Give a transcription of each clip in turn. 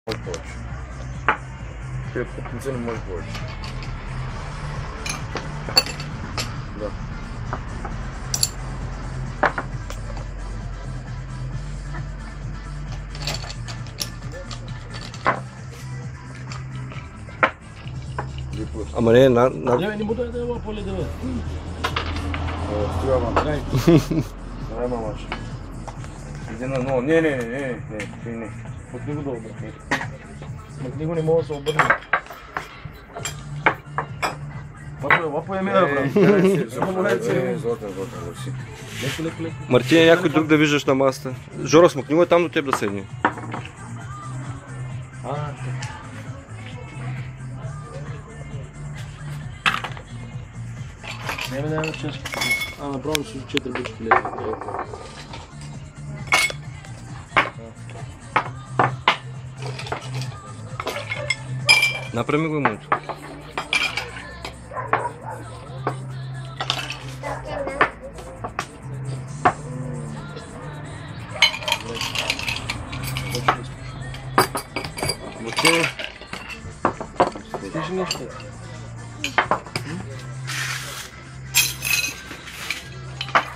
Може повече. Те потенциално може повече. Да. Ама не, Не му дай да е поле да бе. Стига, мама. Дай. Дай, мамаш. Иди на нова. Не. От него да обърне. От него не мога да се обърне. Лапа е мега, брат. Златен, си. Леко. Мартин, някой друг да виждаш на масата. Жоро, смъкни го е там до теб да седни. Не, чашка. Направо си 4 бучки лева. Направи го името. Кажи нещо.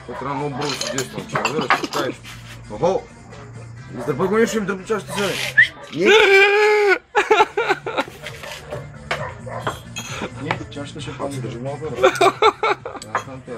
Това трябва много бързо си действам, че разбираш, ще оставиш. Охо! Издърпай го нещо, им дърпи чашата сега. Не, чашата ще падне. Държи малко, бе. Аз съм те, бе.